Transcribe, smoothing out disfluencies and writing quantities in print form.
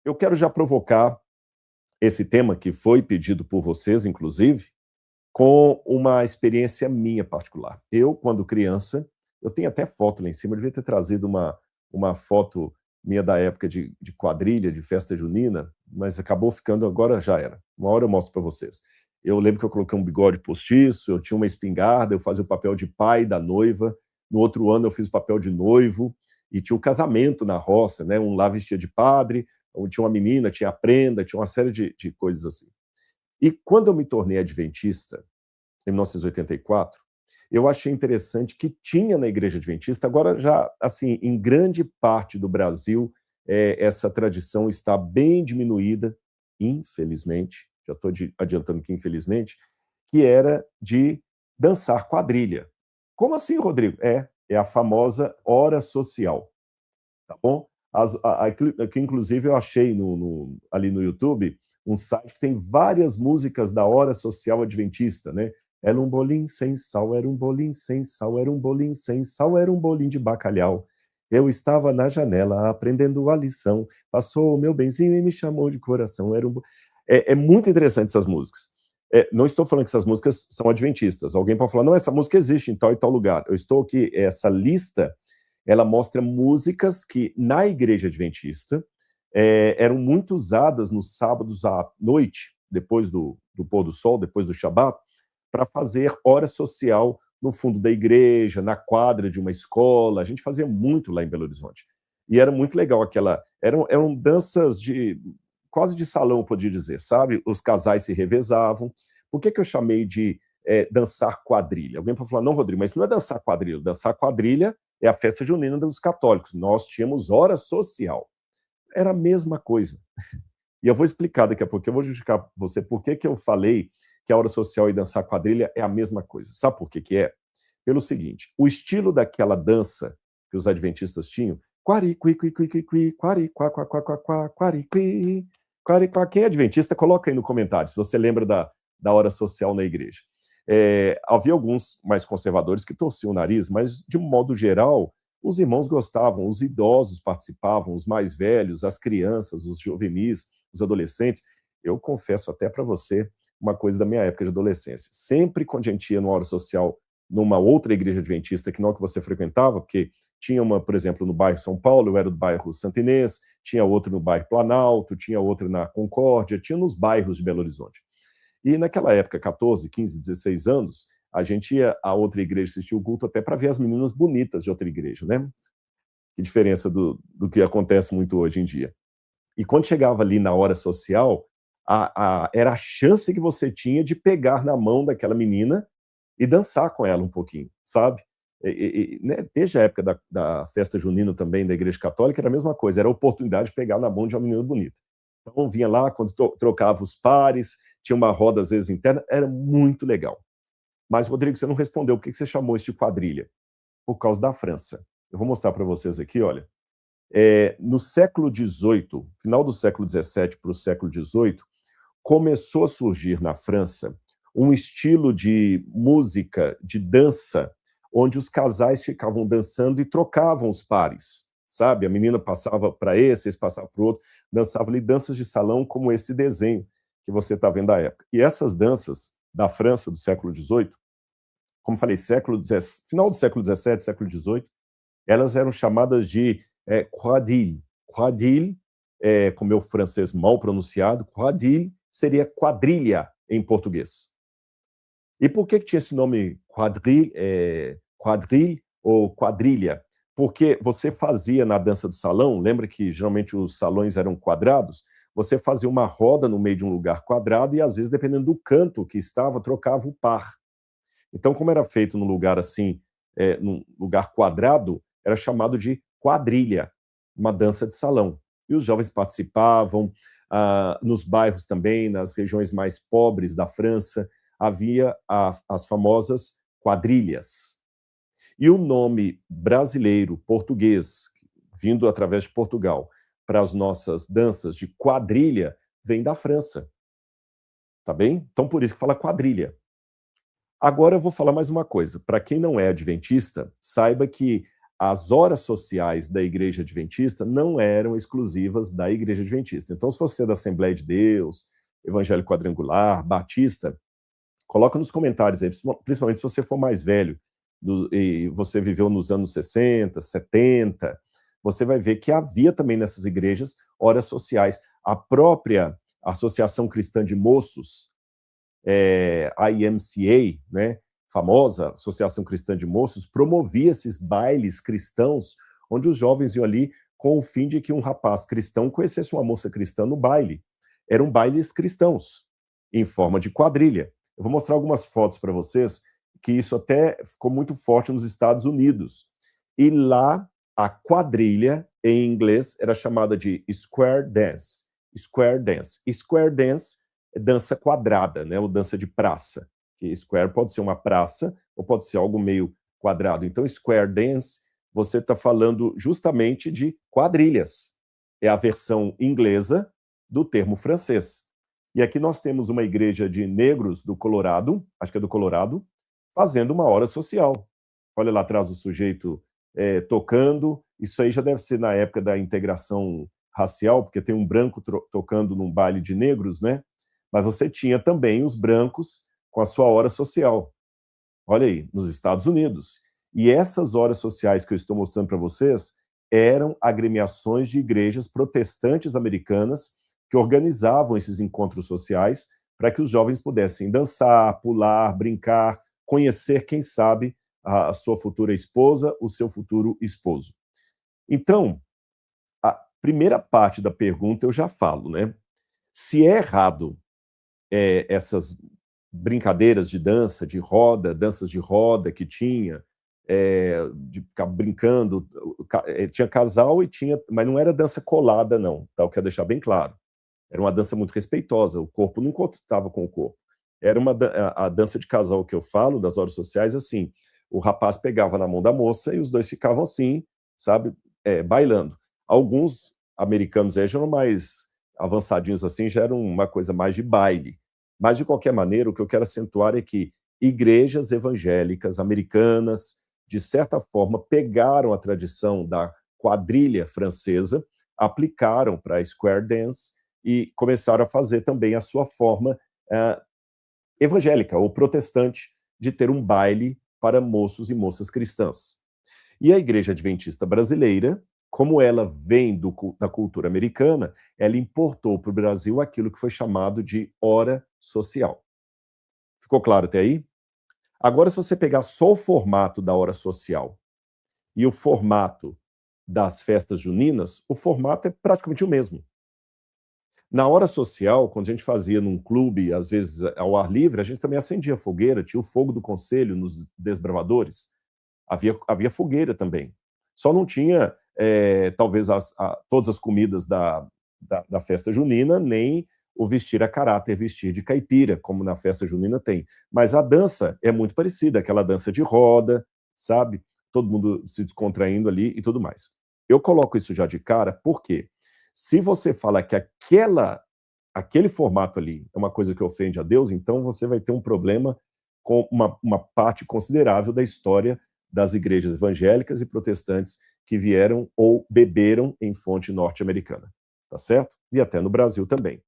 eu quero já provocar esse tema, que foi pedido por vocês, inclusive, com uma experiência minha particular. Eu, quando criança, eu tenho até foto lá em cima, eu devia ter trazido uma foto minha da época de quadrilha, de festa junina, mas acabou ficando, agora já era. Uma hora eu mostro para vocês. Eu lembro que eu coloquei um bigode postiço, eu tinha uma espingarda, eu fazia o papel de pai da noiva, no outro ano eu fiz o papel de noivo, e tinha o casamento na roça, né? Um lá vestia de padre, tinha uma menina, tinha a prenda, tinha uma série de coisas assim. E quando eu me tornei adventista, em 1984, eu achei interessante que tinha na Igreja Adventista, agora já, assim, em grande parte do Brasil, essa tradição está bem diminuída, infelizmente, já estou adiantando que infelizmente, que era de dançar quadrilha. Como assim, Rodrigo? É a famosa hora social, tá bom? Aqui, inclusive, eu achei ali no YouTube um site que tem várias músicas da hora social adventista, né? Era um bolinho sem sal, era um bolinho sem sal, era um bolinho sem sal, era um bolinho de bacalhau. Eu estava na janela aprendendo a lição, passou o meu benzinho e me chamou de coração. É muito interessante essas músicas. Não estou falando que essas músicas são adventistas. Alguém pode falar, não, essa música existe em tal e tal lugar. Eu estou aqui, essa lista, ela mostra músicas que, na Igreja Adventista, eram muito usadas nos sábados à noite, depois do pôr do sol, depois do Shabat, para fazer hora social no fundo da igreja, na quadra de uma escola. A gente fazia muito lá em Belo Horizonte. E era muito legal eram danças quase de salão, eu podia dizer, sabe? Os casais se revezavam. Por que eu chamei de dançar quadrilha? Alguém pode falar, não, Rodrigo, mas isso não é dançar quadrilha. Dançar quadrilha é a festa junina dos católicos. Nós tínhamos hora social. Era a mesma coisa. E eu vou explicar daqui a pouco, eu vou justificar para você por que eu falei que a hora social e dançar quadrilha é a mesma coisa. Sabe por que é? Pelo seguinte, o estilo daquela dança que os adventistas tinham, quari, qui, qui, qui, qui, qui, quari, quá, quá, quá, quá, quá, quari, qui, quari, quá. Quem é adventista, coloca aí no comentário, se você lembra da hora social na igreja. Havia alguns mais conservadores que torciam o nariz, mas, de um modo geral, os irmãos gostavam, os idosos participavam, os mais velhos, as crianças, os juvenis, os adolescentes. Eu confesso até para você uma coisa da minha época de adolescência. Sempre quando a gente ia numa hora social numa outra igreja adventista que não que você frequentava, porque tinha uma, por exemplo, no bairro São Paulo, eu era do bairro Santo Inês, tinha outra no bairro Planalto, tinha outra na Concórdia, tinha nos bairros de Belo Horizonte. E naquela época, 14, 15, 16 anos, a gente ia a outra igreja assistir o culto até para ver as meninas bonitas de outra igreja, né? Que diferença do que acontece muito hoje em dia. E quando chegava ali na hora social, era a chance que você tinha de pegar na mão daquela menina e dançar com ela um pouquinho, sabe? Né, desde a época da festa junina também da Igreja Católica, era a mesma coisa, era a oportunidade de pegar na mão de uma menina bonita. Então vinha lá, quando trocava os pares, tinha uma roda às vezes interna, era muito legal. Mas, Rodrigo, você não respondeu por que você chamou isso de quadrilha? Por causa da França. Eu vou mostrar para vocês aqui, olha. No século XVIII, final do século XVII para o século XVIII, começou a surgir na França um estilo de música, de dança, onde os casais ficavam dançando e trocavam os pares, sabe? A menina passava para esse passava para o outro, dançava ali danças de salão como esse desenho que você está vendo da época. E essas danças da França do século XVIII, como falei, final do século XVII, século XVIII, elas eram chamadas de quadrille. Quadrille, com meu francês mal pronunciado, quadrille seria quadrilha em português. E por que tinha esse nome quadrille ou quadrilha? Porque você fazia na dança do salão, lembra que geralmente os salões eram quadrados? Você fazia uma roda no meio de um lugar quadrado e, às vezes, dependendo do canto que estava, trocava o par. Então, como era feito num lugar assim, num lugar quadrado, era chamado de quadrilha, uma dança de salão. E os jovens participavam, nos bairros também, nas regiões mais pobres da França, havia as famosas quadrilhas. E o nome brasileiro, português, vindo através de Portugal, para as nossas danças de quadrilha, vem da França. Tá bem? Então, por isso que fala quadrilha. Agora eu vou falar mais uma coisa. Para quem não é adventista, saiba que as horas sociais da Igreja Adventista não eram exclusivas da Igreja Adventista. Então, se você é da Assembleia de Deus, Evangélico Quadrangular, Batista, coloca nos comentários aí, principalmente se você for mais velho, e você viveu nos anos 60, 70, você vai ver que havia também nessas igrejas horas sociais. A própria Associação Cristã de Moços, a IMCA, né, famosa Associação Cristã de Moços, promovia esses bailes cristãos, onde os jovens iam ali com o fim de que um rapaz cristão conhecesse uma moça cristã no baile. Eram bailes cristãos, em forma de quadrilha. Eu vou mostrar algumas fotos para vocês, que isso até ficou muito forte nos Estados Unidos. E lá, a quadrilha, em inglês, era chamada de square dance. Square dance. Square dance é dança quadrada, né, ou dança de praça. Que square pode ser uma praça, ou pode ser algo meio quadrado. Então, square dance, você está falando justamente de quadrilhas. É a versão inglesa do termo francês. E aqui nós temos uma igreja de negros do Colorado, acho que é do Colorado, fazendo uma hora social. Olha lá atrás o sujeito tocando. Isso aí já deve ser na época da integração racial, porque tem um branco tocando num baile de negros, né? Mas você tinha também os brancos com a sua hora social. Olha aí, nos Estados Unidos. E essas horas sociais que eu estou mostrando para vocês eram agremiações de igrejas protestantes americanas que organizavam esses encontros sociais para que os jovens pudessem dançar, pular, brincar, conhecer, quem sabe, a sua futura esposa, o seu futuro esposo. Então, a primeira parte da pergunta eu já falo, né? Se é errado essas brincadeiras de dança, de roda, danças de roda que tinha, de ficar brincando, tinha casal e tinha, mas não era dança colada não, tá? Eu quero deixar bem claro. Era uma dança muito respeitosa, o corpo não encostava com o corpo. Era a dança de casal que eu falo, das horas sociais, assim, o rapaz pegava na mão da moça e os dois ficavam assim, sabe, bailando. Alguns americanos aí já eram mais avançadinhos assim, já eram uma coisa mais de baile. Mas, de qualquer maneira, o que eu quero acentuar é que igrejas evangélicas americanas, de certa forma, pegaram a tradição da quadrilha francesa, aplicaram para a square dance e começaram a fazer também a sua forma evangélica ou protestante de ter um baile para moços e moças cristãs. E a Igreja Adventista Brasileira, como ela vem da cultura americana, ela importou para o Brasil aquilo que foi chamado de hora social. Ficou claro até aí? Agora, se você pegar só o formato da hora social e o formato das festas juninas, o formato é praticamente o mesmo. Na hora social, quando a gente fazia num clube, às vezes ao ar livre, a gente também acendia fogueira, tinha o fogo do conselho nos desbravadores, havia fogueira também. Só não tinha, talvez, todas as comidas da festa junina, nem o vestir a caráter, vestir de caipira, como na festa junina tem. Mas a dança é muito parecida, aquela dança de roda, sabe? Todo mundo se descontraindo ali e tudo mais. Eu coloco isso já de cara, por quê? Se você fala que aquele formato ali é uma coisa que ofende a Deus, então você vai ter um problema com uma parte considerável da história das igrejas evangélicas e protestantes que vieram ou beberam em fonte norte-americana, tá certo? E até no Brasil também.